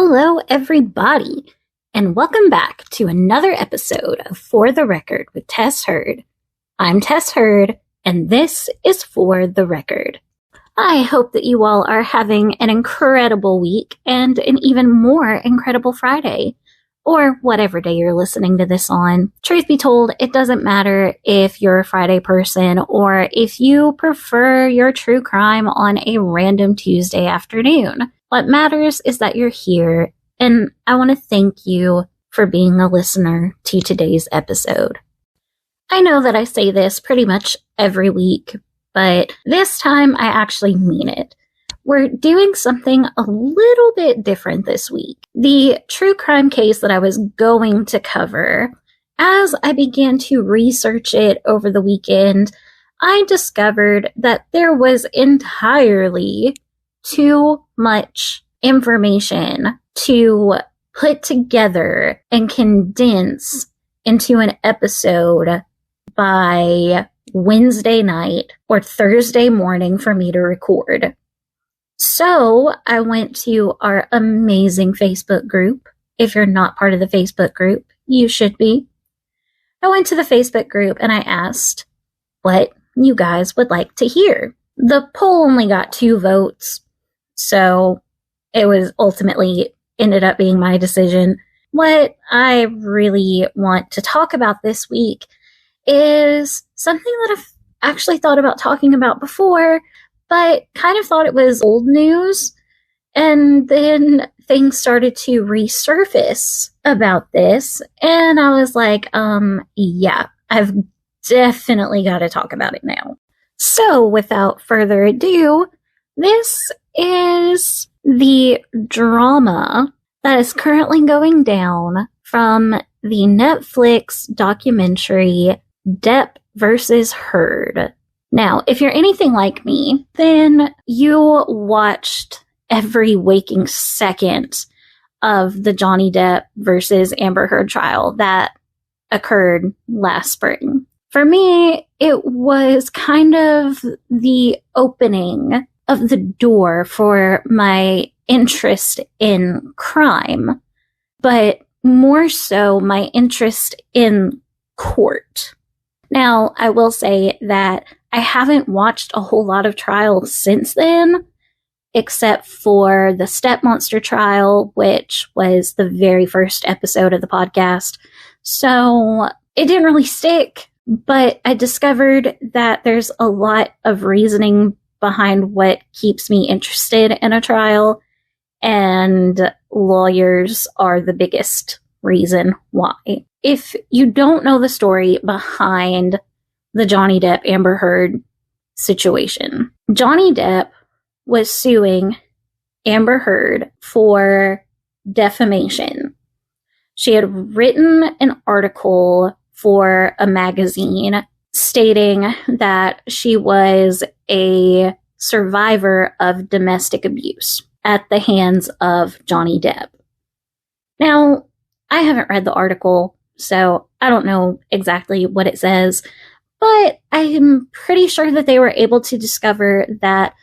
Hello, everybody, and welcome back to another episode of For the Record with Tess Heard. I'm Tess Heard, and this is For the Record. I hope that you all are having an incredible week and an even more incredible Friday, or whatever day you're listening to this on. Truth be told, it doesn't matter if you're a Friday person or if you prefer your true crime on a random Tuesday afternoon. What matters is that you're here, and I want to thank you for being a listener to today's episode. I know that I say this pretty much every week, but this time I actually mean it. We're doing something a little bit different this week. The true crime case that I was going to cover, as I began to research it over the weekend, I discovered that there was entirely too much information to put together and condense into an episode by Wednesday night or Thursday morning for me to record. So I went to our amazing Facebook group. If you're not part of the Facebook group, you should be. I went to the Facebook group and I asked what you guys would like to hear. The poll only got 2 votes. So it was ultimately ended up being my decision. What I really want to talk about this week is something that I've actually thought about talking about before, but kind of thought it was old news. And then things started to resurface about this. And I was like, yeah, I've definitely got to talk about it now. So without further ado, this is the drama that is currently going down from the Netflix documentary Depp versus Heard. Now, if you're anything like me, then you watched every waking second of the Johnny Depp versus Amber Heard trial that occurred last spring. For me, it was kind of the opening of the door for my interest in crime, but more so my interest in court. Now, I will say that I haven't watched a whole lot of trials since then, except for the Step Monster trial, which was the very first episode of the podcast. So it didn't really stick, but I discovered that there's a lot of reasoning behind what keeps me interested in a trial, and lawyers are the biggest reason why. If you don't know the story behind the Johnny Depp Amber Heard situation, Johnny Depp was suing Amber Heard for defamation. She had written an article for a magazine stating that she was a survivor of domestic abuse at the hands of Johnny Depp. Now, I haven't read the article, so I don't know exactly what it says, but I'm pretty sure that they were able to discover that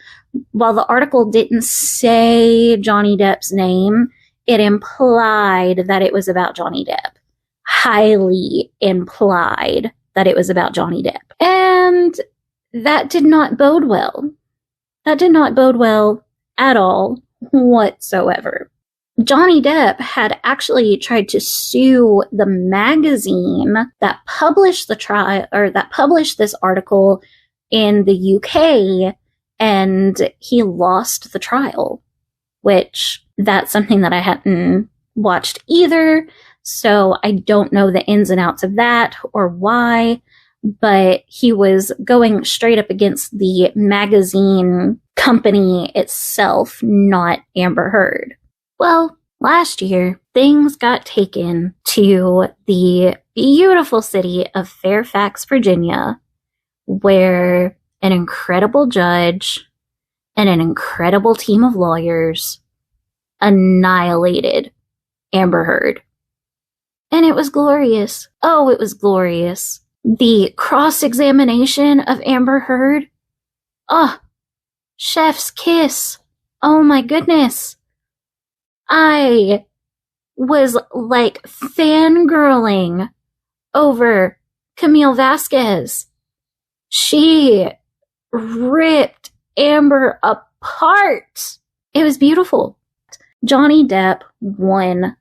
while the article didn't say Johnny Depp's name, it implied that it was about Johnny Depp. Highly implied that it was about Johnny Depp. And that did not bode well. That did not bode well at all whatsoever. Johnny Depp had actually tried to sue the magazine that published the trial, or that published this article in the UK, and he lost the trial, which that's something that I hadn't watched either. So I don't know the ins and outs of that or why, but he was going straight up against the magazine company itself, not Amber Heard. Well, last year, things got taken to the beautiful city of Fairfax, Virginia, where an incredible judge and an incredible team of lawyers annihilated Amber Heard. And it was glorious. Oh, it was glorious. The cross-examination of Amber Heard. Oh, chef's kiss. Oh my goodness. I was like fangirling over Camille Vasquez. She ripped Amber apart. It was beautiful. Johnny Depp won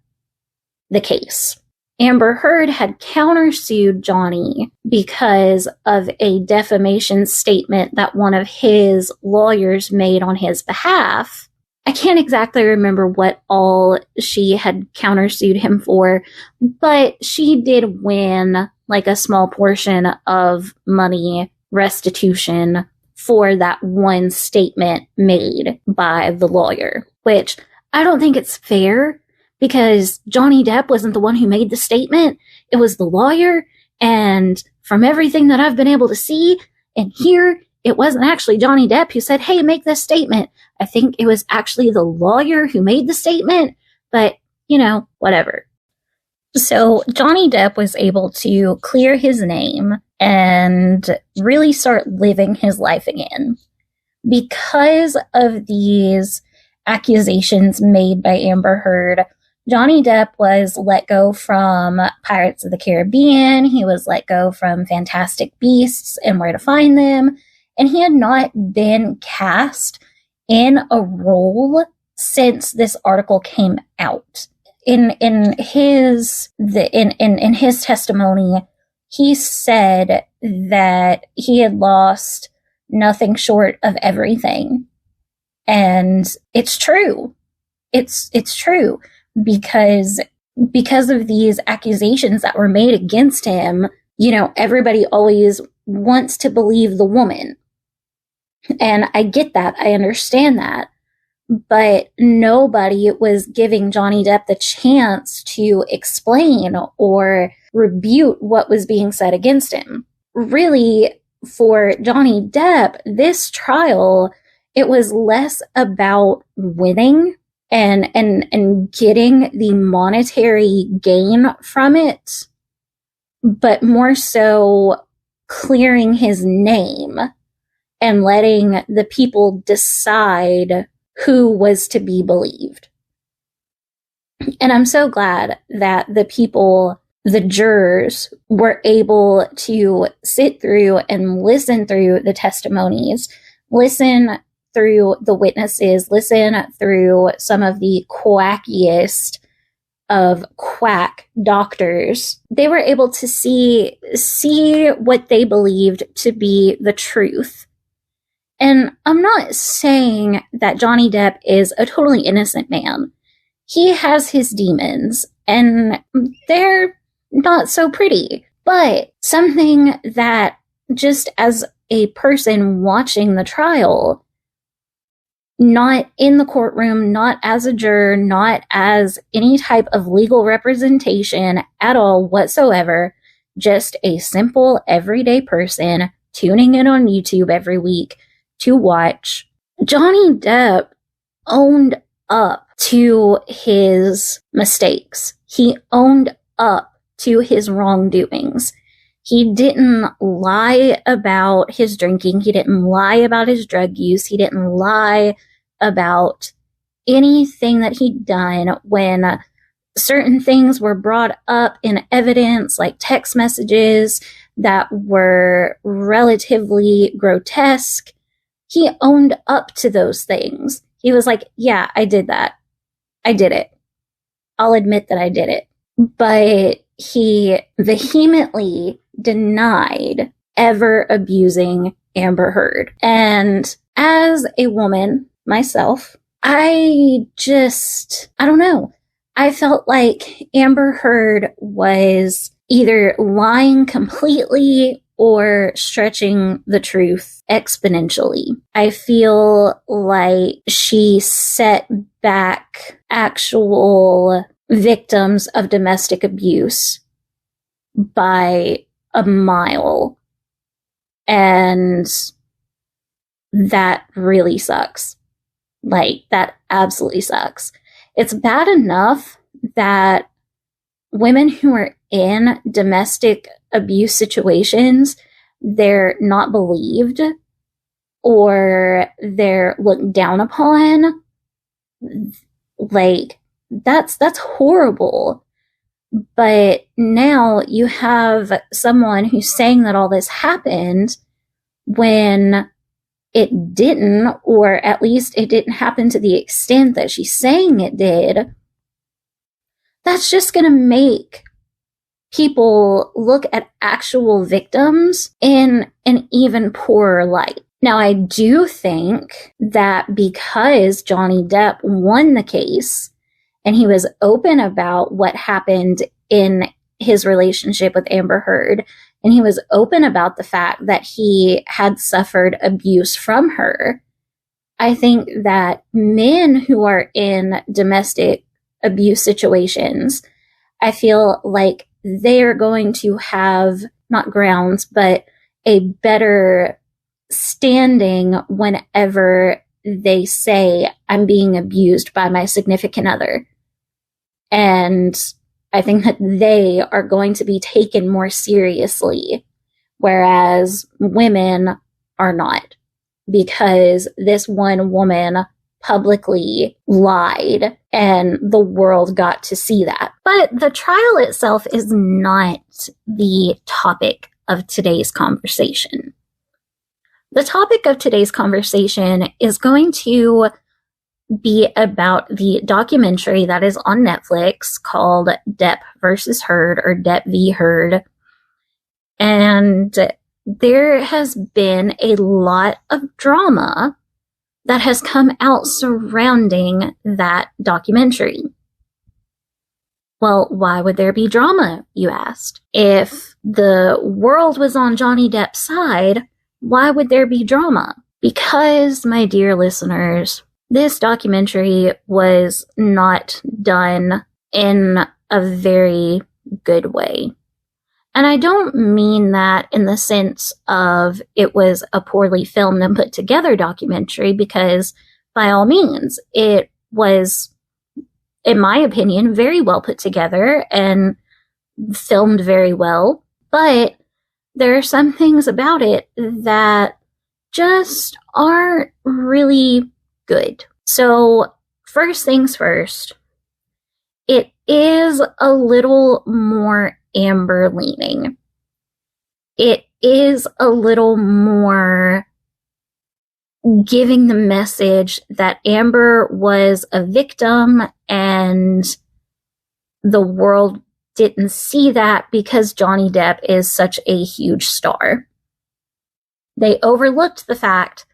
the case. Amber Heard had countersued Johnny because of a defamation statement that one of his lawyers made on his behalf. I can't exactly remember what all she had countersued him for, but she did win like a small portion of money restitution for that one statement made by the lawyer, which I don't think it's fair because Johnny Depp wasn't the one who made the statement. It was the lawyer. And from everything that I've been able to see and hear, it wasn't actually Johnny Depp who said, hey, make this statement. I think it was actually the lawyer who made the statement, but whatever. So Johnny Depp was able to clear his name and really start living his life again. Because of these accusations made by Amber Heard, Johnny Depp was let go from Pirates of the Caribbean. He was let go from Fantastic Beasts and Where to Find Them. And he had not been cast in a role since this article came out. In his testimony, he said that he had lost nothing short of everything. And it's true. It's true because of these accusations that were made against him, everybody always wants to believe the woman. And I get that. I understand that. But nobody was giving Johnny Depp the chance to explain or rebut what was being said against him. Really, for Johnny Depp, this trial, it was less about winning and getting the monetary gain from it, but more so clearing his name and letting the people decide who was to be believed. And I'm so glad that the people, the jurors, were able to sit through and listen through the testimonies, listen through the witnesses, listen through some of the quackiest of quack doctors. They were able to see what they believed to be the truth. And I'm not saying that Johnny Depp is a totally innocent man. He has his demons, and they're not so pretty. But something that, just as a person watching the trial, not in the courtroom, not as a juror, not as any type of legal representation at all whatsoever, just a simple everyday person tuning in on YouTube every week to watch, Johnny Depp owned up to his mistakes. He owned up to his wrongdoings. He didn't lie about his drinking. He didn't lie about his drug use. He didn't lie about anything that he'd done when certain things were brought up in evidence, like text messages that were relatively grotesque. He owned up to those things. He was like, yeah, I did that. I did it. I'll admit that I did it. But he vehemently denied ever abusing Amber Heard. And as a woman myself, I don't know. I felt like Amber Heard was either lying completely or stretching the truth exponentially. I feel like she set back actual victims of domestic abuse by a mile. And that really sucks. Like, that absolutely sucks. It's bad enough that women who are in domestic abuse situations, they're not believed or they're looked down upon. Like, that's horrible. But now you have someone who's saying that all this happened when it didn't, or at least it didn't happen to the extent that she's saying it did. That's just going to make people look at actual victims in an even poorer light. Now, I do think that because Johnny Depp won the case and he was open about what happened in his relationship with Amber Heard, and he was open about the fact that he had suffered abuse from her, I think that men who are in domestic abuse situations, I feel like they're going to have, not grounds, but a better standing whenever they say, I'm being abused by my significant other. And I think that they are going to be taken more seriously, whereas women are not, because this one woman publicly lied and the world got to see that. But the trial itself is not the topic of today's conversation. The topic of today's conversation is going to be about the documentary that is on Netflix called Depp versus Heard, or Depp v. Heard. And there has been a lot of drama that has come out surrounding that documentary. Well, why would there be drama, you asked? If the world was on Johnny Depp's side, why would there be drama? Because, my dear listeners, this documentary was not done in a very good way. And I don't mean that in the sense of it was a poorly filmed and put together documentary, because by all means, it was, in my opinion, very well put together and filmed very well. But there are some things about it that just aren't really good. So, first things first, it is a little more Amber leaning. It is a little more giving the message that Amber was a victim and the world didn't see that because Johnny Depp is such a huge star. They overlooked the fact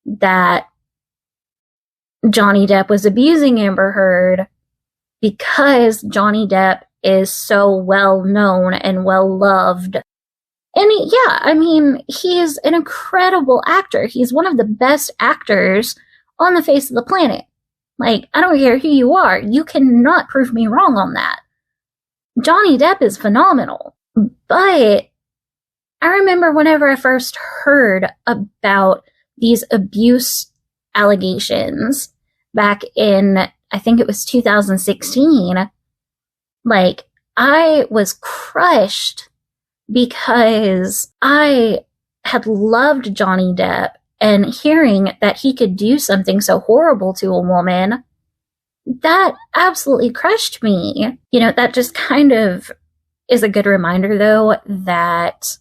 that Johnny Depp was abusing Amber Heard because Johnny Depp is so well known and well loved. And he is an incredible actor. He's one of the best actors on the face of the planet. Like, I don't care who you are. You cannot prove me wrong on that. Johnny Depp is phenomenal. But I remember whenever I first heard about these abuse allegations back in, I think it was 2016, like, I was crushed because I had loved Johnny Depp, and hearing that he could do something so horrible to a woman, that absolutely crushed me. You know, that just kind of is a good reminder, though, that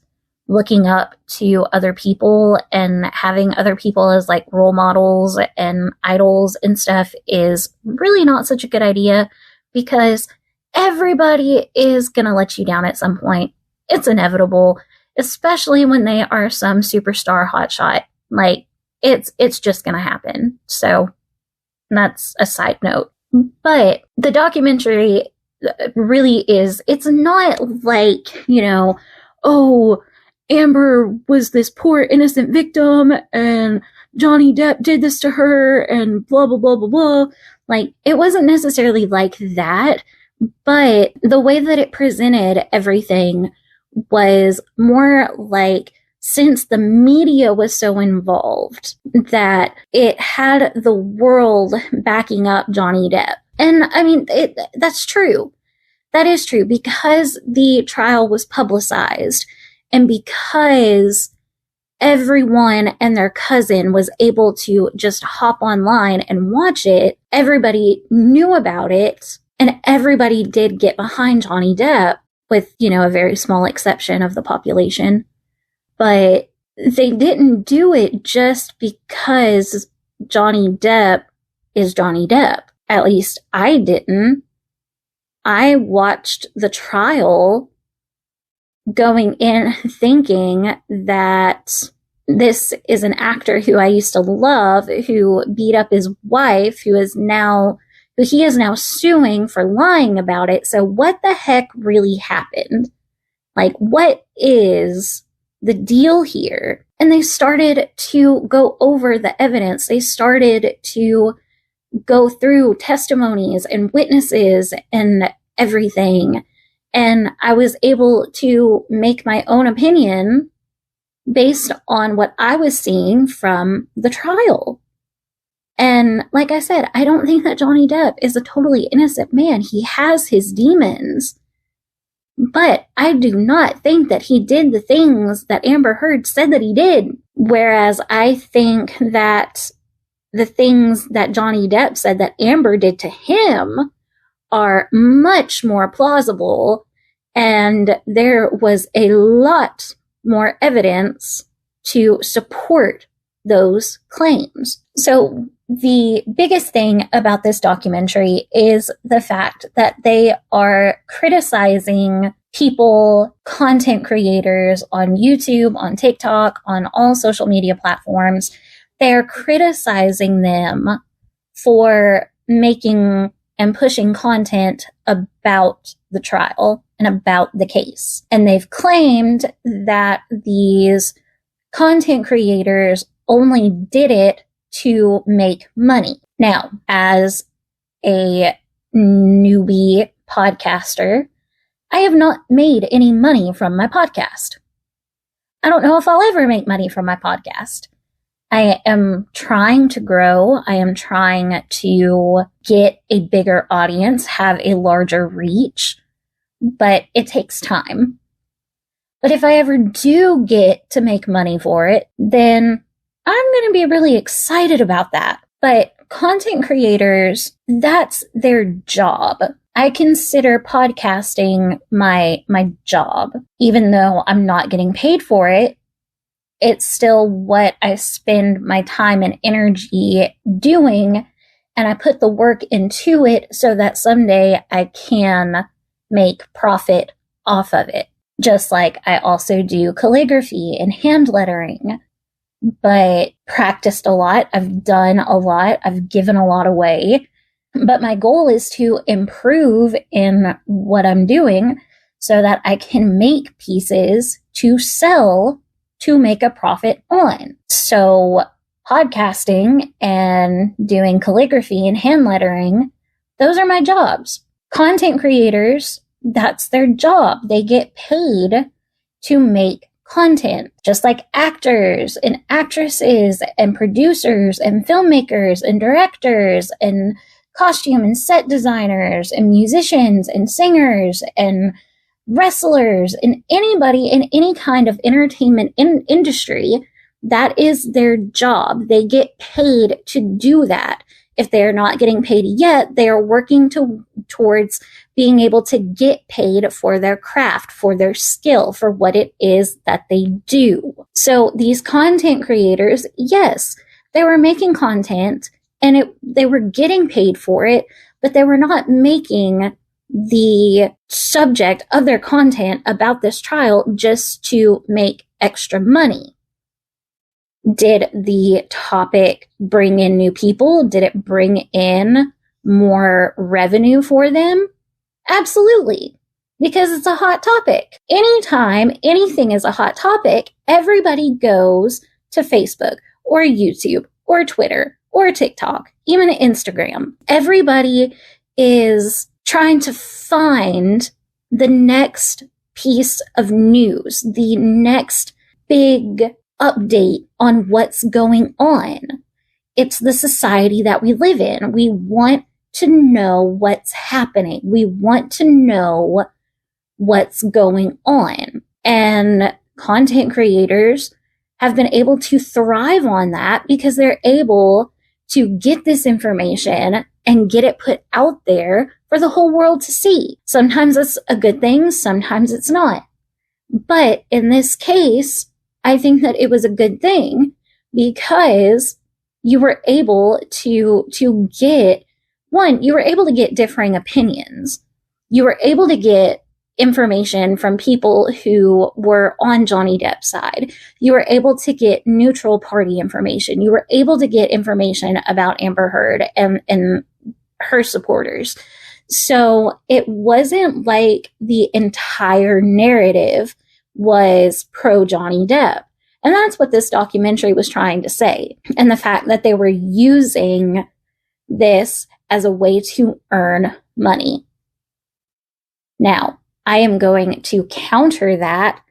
looking up to other people and having other people as like role models and idols and stuff is really not such a good idea, because everybody is going to let you down at some point. It's inevitable, especially when they are some superstar hotshot. Like, it's just going to happen. So that's a side note. But the documentary really is, it's not like, you know, oh, Amber was this poor innocent victim and Johnny Depp did this to her and blah, blah, blah, blah, blah. Like, it wasn't necessarily like that, but the way that it presented everything was more like, since the media was so involved, that it had the world backing up Johnny Depp. And I mean, that's true. That is true, because the trial was publicized and because everyone and their cousin was able to just hop online and watch it. Everybody knew about it, and everybody did get behind Johnny Depp, with, a very small exception of the population. But they didn't do it just because Johnny Depp is Johnny Depp. At least I didn't. I watched the trial going in thinking that this is an actor who I used to love, who beat up his wife, who he is now suing for lying about it. So what the heck really happened? Like, what is the deal here? And they started to go over the evidence. They started to go through testimonies and witnesses and everything. And I was able to make my own opinion based on what I was seeing from the trial. And like I said, I don't think that Johnny Depp is a totally innocent man. He has his demons. But I do not think that he did the things that Amber Heard said that he did. Whereas I think that the things that Johnny Depp said that Amber did to him are much more plausible, and there was a lot more evidence to support those claims. So the biggest thing about this documentary is the fact that they are criticizing people, content creators on YouTube, on TikTok, on all social media platforms. They're criticizing them for making and pushing content about the trial and about the case. And they've claimed that these content creators only did it to make money. Now, as a newbie podcaster, I have not made any money from my podcast. I don't know if I'll ever make money from my podcast. I am trying to grow. I am trying to get a bigger audience, have a larger reach, but it takes time. But if I ever do get to make money for it, then I'm going to be really excited about that. But content creators, that's their job. I consider podcasting my job. Even though I'm not getting paid for it, it's still what I spend my time and energy doing, and I put the work into it so that someday I can make profit off of it. Just like I also do calligraphy and hand lettering, but practiced a lot. I've done a lot. I've given a lot away. But my goal is to improve in what I'm doing so that I can make pieces to sell to make a profit on. So podcasting and doing calligraphy and hand lettering, those are my jobs. Content creators, that's their job. They get paid to make content, just like actors and actresses and producers and filmmakers and directors and costume and set designers and musicians and singers and wrestlers and anybody in any kind of entertainment industry. That is their job. They get paid to do that. If they're not getting paid yet, they are working towards being able to get paid for their craft, for their skill, for what it is that they do. So these content creators, yes, they were making content and they were getting paid for it, but they were not making the subject of their content about this trial just to make extra money. Did the topic bring in new people? Did it bring in more revenue for them? Absolutely, because it's a hot topic. Anytime anything is a hot topic, everybody goes to Facebook or YouTube or Twitter or TikTok, even Instagram. Everybody is trying to find the next piece of news, the next big update on what's going on. It's the society that we live in. We want to know what's happening. We want to know what's going on. And content creators, have been able to thrive on that because they're able to get this information and get it put out there for the whole world to see. Sometimes it's a good thing, sometimes it's not. But in this case, I think that it was a good thing because you were able to get, one, you were able to get differing opinions. You were able to get information from people who were on Johnny Depp's side. You were able to get neutral party information. You were able to get information about Amber Heard and her supporters. So it wasn't like the entire narrative was pro Johnny Depp. And that's what this documentary was trying to say. And the fact that they were using this as a way to earn money. Now, I am going to counter that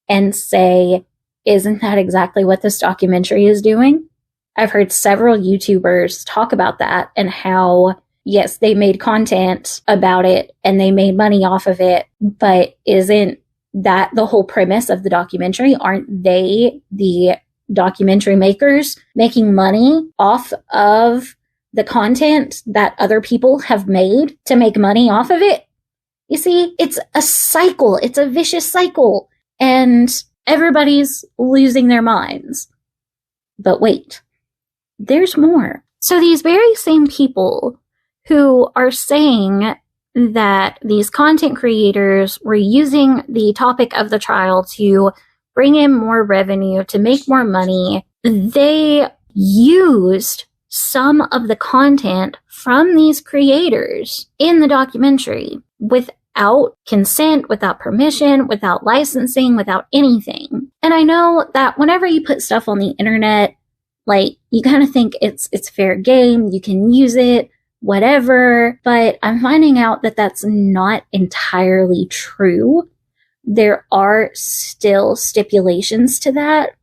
and say, isn't that exactly what this documentary is doing? I've heard several YouTubers talk about that and how, yes, they made content about it and they made money off of it, but isn't that the whole premise of the documentary? Aren't they, the documentary makers, making money off of the content that other people have made to make money off of it? You see, it's a cycle. It's a vicious cycle. And everybody's losing their minds. But wait, there's more. So these very same people who are saying that these content creators were using the topic of the trial to bring in more revenue, to make more money, they used some of the content from these creators in the documentary without consent, without permission, without licensing, without anything. And I know that whenever you put stuff on the internet, like, you kind of think it's fair game, you can use it, whatever, but I'm finding out that that's not entirely true. There are still stipulations to that,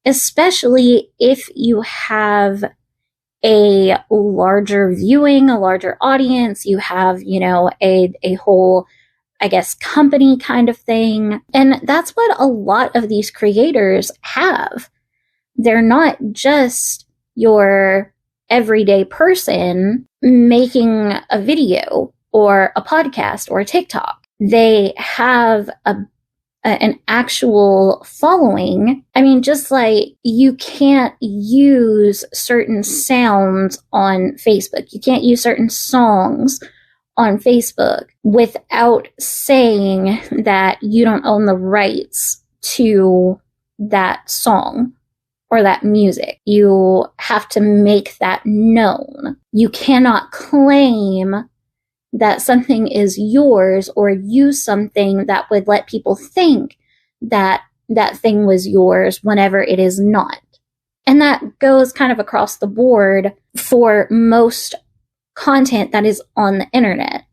especially if you have a larger viewing, a larger audience, you have, a whole, I guess, company kind of thing. And that's what a lot of these creators have. They're not just your everyday person making a video or a podcast or a TikTok. They have an actual following. I mean, just like you can't use certain sounds on Facebook. You can't use certain songs on Facebook without saying that you don't own the rights to that song or that music. You have to make that known. You cannot claim that something is yours or use something that would let people think that that thing was yours whenever it is not. And that goes kind of across the board for most content that is on the internet.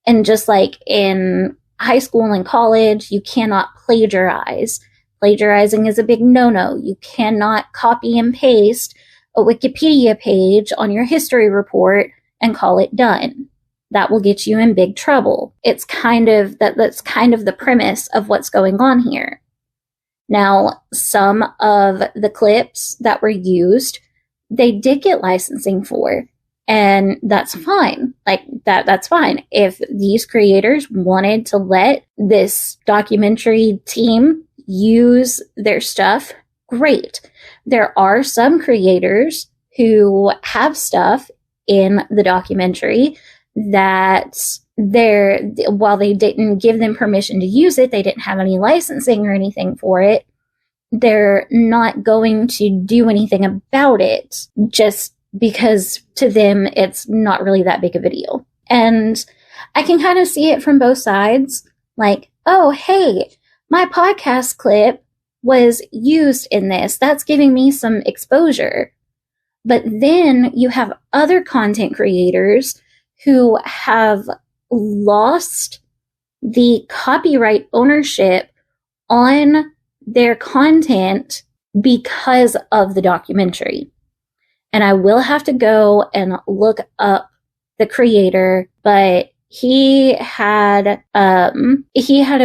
And just like in high school and college, you cannot plagiarize. Plagiarizing is a big no-no. You cannot copy and paste a Wikipedia page on your history report and call it done. That will get you in big trouble. It's kind of that's kind of the premise of what's going on here. Now, some of the clips that were used, they did get licensing for, and that's fine. Like that's fine. If these creators wanted to let this documentary team use their stuff, great. There are some creators who have stuff in the documentary that while they didn't give them permission to use it, they didn't have any licensing or anything for it, they're not going to do anything about it just because to them it's not really that big of a deal. And I can kind of see it from both sides. Like, oh, hey, my podcast clip was used in this. That's giving me some exposure. But then you have other content creators who have lost the copyright ownership on their content because of the documentary. And I will have to go and look up the creator, but he had a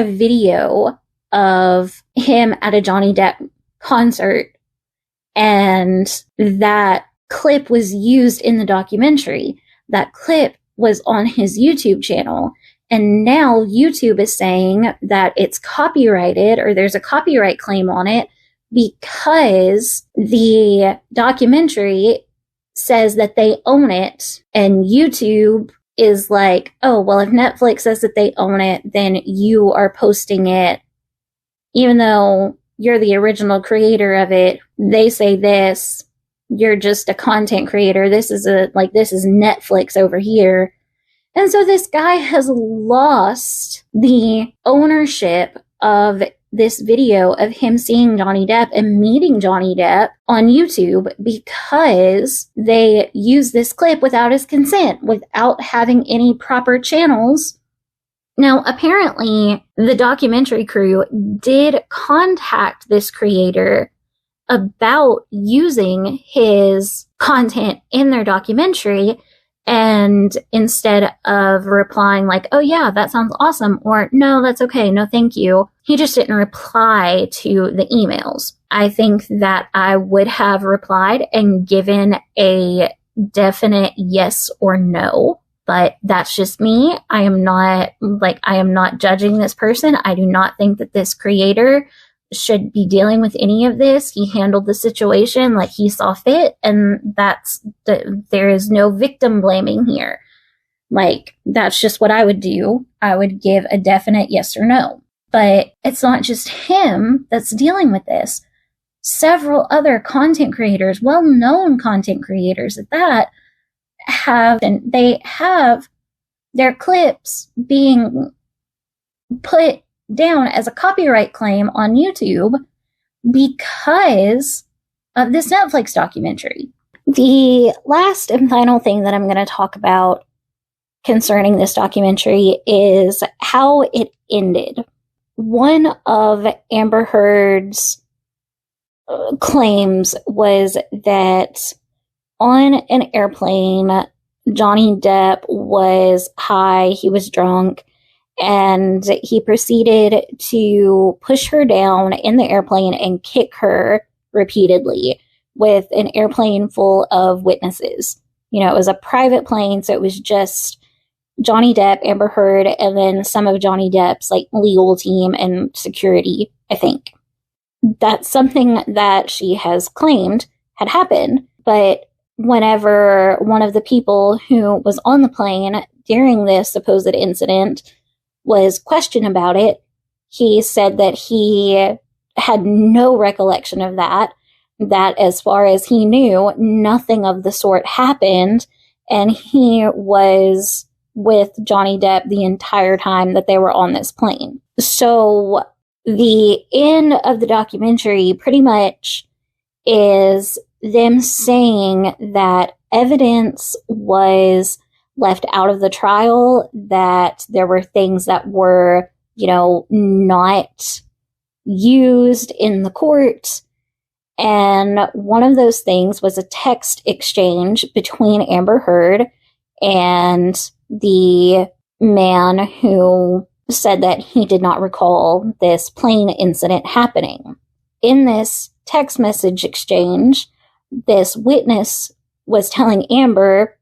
video of him at a Johnny Depp concert, and that clip was used in the documentary. That clip was on his YouTube channel. And now YouTube is saying that it's copyrighted, or there's a copyright claim on it, because the documentary says that they own it. And YouTube is like, oh, well, if Netflix says that they own it, then you are posting it. Even though you're the original creator of it, they say this, you're just a content creator. This is Netflix over here. And so this guy has lost the ownership of this video of him seeing Johnny Depp and meeting Johnny Depp on YouTube because they used this clip without his consent, without having any proper channels. Now, apparently, the documentary crew did contact this creator about using his content in their documentary, and instead of replying like, oh yeah, that sounds awesome, or no, that's okay, no thank you, he just didn't reply to the emails. I think that I would have replied and given a definite yes or no, but that's just me. I am not judging this person. I do not think that this creator should be dealing with any of this. He handled the situation like he saw fit, and there is no victim blaming here. Like, that's just what I would do. I would give a definite yes or no. But it's not just him that's dealing with this. Several other content creators, well-known content creators at that, have their clips being put down as a copyright claim on YouTube because of this Netflix documentary. The last and final thing that I'm going to talk about concerning this documentary is how it ended. One of Amber Heard's claims was that on an airplane, Johnny Depp was high, he was drunk, and he proceeded to push her down in the airplane and kick her repeatedly with an airplane full of witnesses. You know, it was a private plane, so it was just Johnny Depp, Amber Heard, and then some of Johnny Depp's legal team and security, I think. That's something that she has claimed had happened, but whenever one of the people who was on the plane during this supposed incident was questioned about it, he said that he had no recollection of that as far as he knew, nothing of the sort happened, and he was with Johnny Depp the entire time that they were on this plane. So the end of the documentary pretty much is them saying that evidence was left out of the trial, that there were things that were, not used in the court. And one of those things was a text exchange between Amber Heard and the man who said that he did not recall this plane incident happening. In this text message exchange, this witness was telling Amber,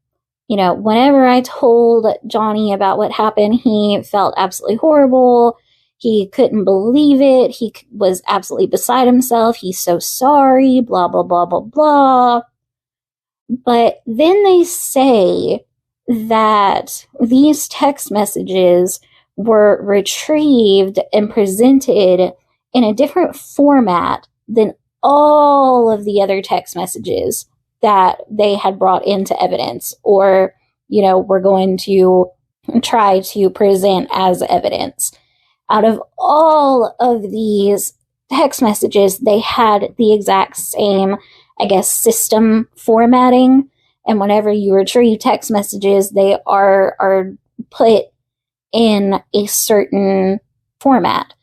whenever I told Johnny about what happened, he felt absolutely horrible. He couldn't believe it. He was absolutely beside himself. He's so sorry, blah, blah, blah, blah, blah. But then they say that these text messages were retrieved and presented in a different format than all of the other text messages that they had brought into evidence or, were going to try to present as evidence. Out of all of these text messages, they had the exact same, system formatting. And whenever you retrieve text messages, they are put in a certain format.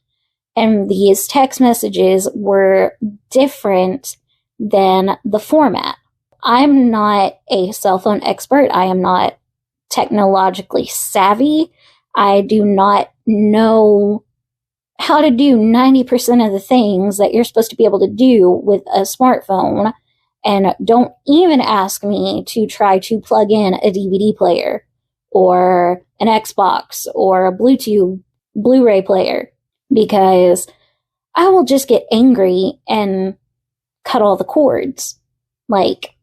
And these text messages were different than the format. I'm not a cell phone expert. I am not technologically savvy. I do not know how to do 90% of the things that you're supposed to be able to do with a smartphone, and don't even ask me to try to plug in a DVD player or an Xbox or a Blu-ray player, because I will just get angry and cut all the cords. Like,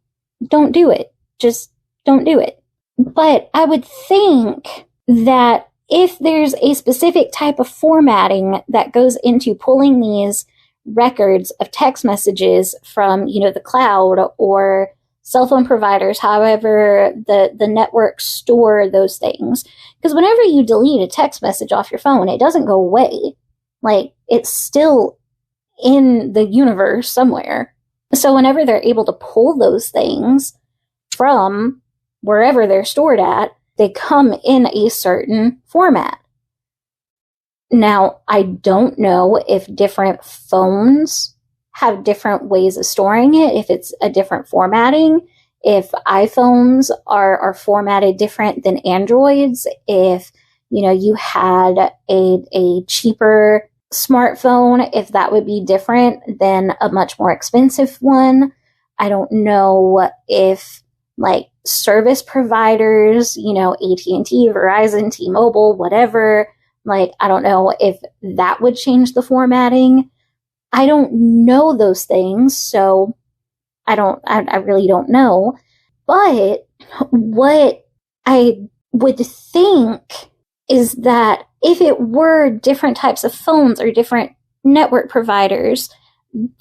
don't do it. Just don't do it. But I would think that if there's a specific type of formatting that goes into pulling these records of text messages from, the cloud or cell phone providers, however the networks store those things. Because whenever you delete a text message off your phone, it doesn't go away. Like, it's still in the universe somewhere. So whenever they're able to pull those things from wherever they're stored at, they come in a certain format. Now, I don't know if different phones have different ways of storing it, if it's a different formatting, if iPhones are formatted different than Androids, if, you had a cheaper smartphone, if that would be different than a much more expensive one. I don't know if, service providers, AT&T, Verizon, T-Mobile, whatever, I don't know if that would change the formatting. I don't know those things, so I really don't know. But what I would think is that if it were different types of phones or different network providers,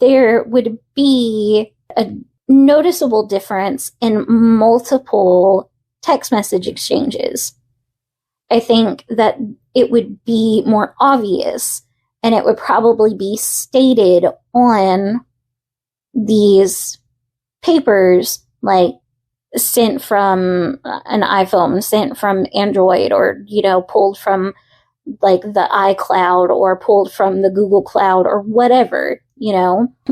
there would be a noticeable difference in multiple text message exchanges. I think that it would be more obvious, and it would probably be stated on these papers, sent from an iPhone, sent from Android, or, pulled from the iCloud, or pulled from the Google Cloud, or whatever,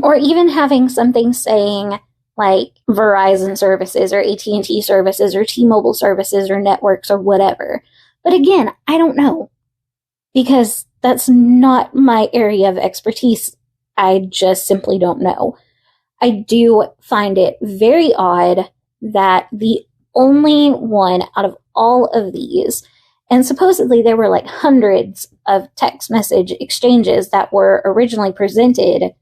or even having something saying Verizon services or AT&T services or T-Mobile services or networks or whatever. But again, I don't know, because that's not my area of expertise. I just simply don't know. I do find it very odd that the only one out of all of these, and supposedly there were hundreds of text message exchanges that were originally presented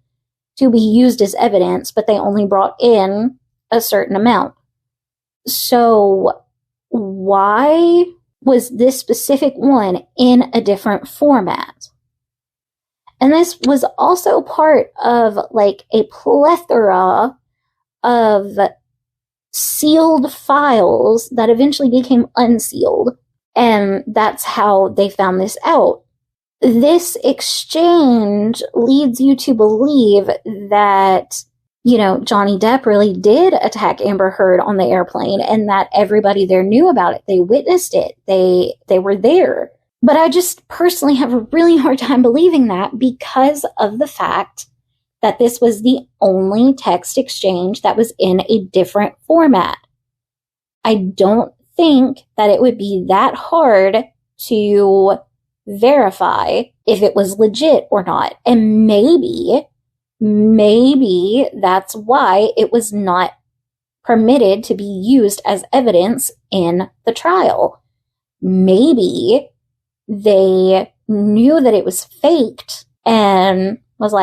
to be used as evidence, but they only brought in a certain amount. So why was this specific one in a different format? And this was also part of a plethora of sealed files that eventually became unsealed. And that's how they found this out. This exchange leads you to believe that, Johnny Depp really did attack Amber Heard on the airplane, and that everybody there knew about it. They witnessed it. They were there. But I just personally have a really hard time believing that, because of the fact that this was the only text exchange that was in a different format. I don't think that it would be that hard to verify if it was legit or not. And maybe that's why it was not permitted to be used as evidence in the trial. Maybe they knew that it was faked and was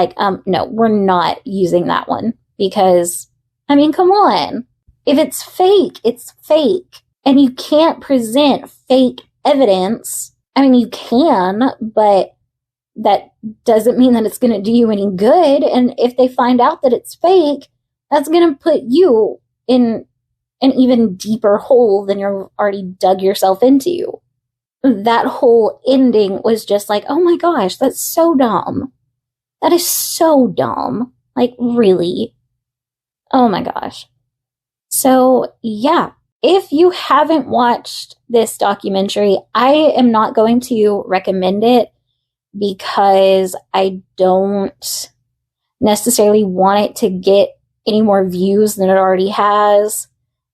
no, we're not using that one, because, come on. If it's fake, it's fake. And you can't present fake evidence. You can, but that doesn't mean that it's going to do you any good. And if they find out that it's fake, that's going to put you in an even deeper hole than you've already dug yourself into. That whole ending was just oh my gosh, that's so dumb. That is so dumb. Really? Oh my gosh. So, yeah. If you haven't watched this documentary, I am not going to recommend it, because I don't necessarily want it to get any more views than it already has.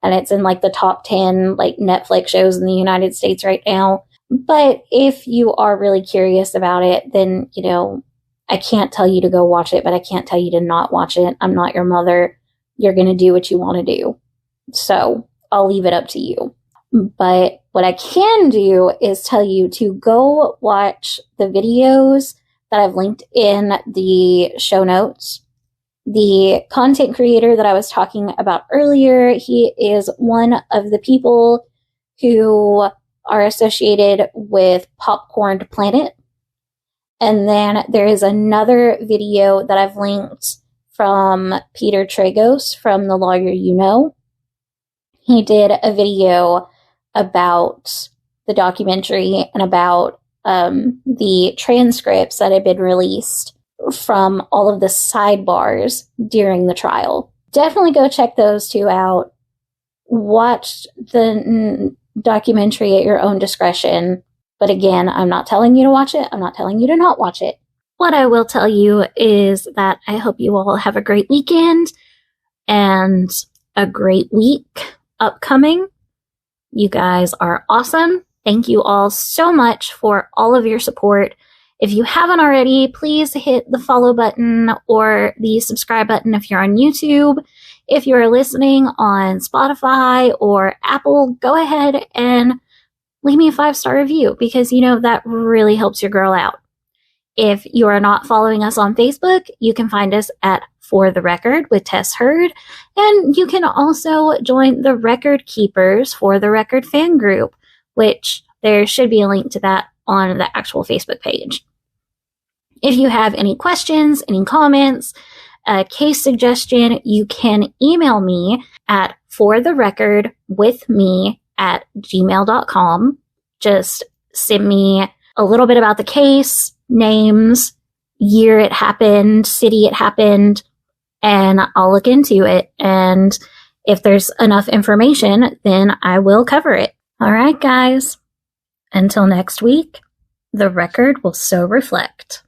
And it's in the top 10 Netflix shows in the United States right now. But if you are really curious about it, then, I can't tell you to go watch it, but I can't tell you to not watch it. I'm not your mother. You're going to do what you want to do. So I'll leave it up to you. But what I can do is tell you to go watch the videos that I've linked in the show notes. The content creator that I was talking about earlier, he is one of the people who are associated with Popcorn Planet. And then there is another video that I've linked from Peter Tragos from The Lawyer You Know. He did a video about the documentary and about the transcripts that had been released from all of the sidebars during the trial. Definitely go check those two out. Watch the documentary at your own discretion. But again, I'm not telling you to watch it. I'm not telling you to not watch it. What I will tell you is that I hope you all have a great weekend and a great week upcoming. You guys are awesome. Thank you all so much for all of your support. If you haven't already, please hit the follow button or the subscribe button if you're on YouTube. If you're listening on Spotify or Apple, go ahead and leave me a 5-star review because, that really helps your girl out. If you are not following us on Facebook, you can find us at For the Record with Tess Heard. And you can also join the Record Keepers For the Record fan group, which there should be a link to that on the actual Facebook page. If you have any questions, any comments, a case suggestion, you can email me at fortherecordwithme@gmail.com. Just send me a little bit about the case, names, year it happened, city it happened, and I'll look into it. And if there's enough information, then I will cover it. All right, guys. Until next week, the record will so reflect.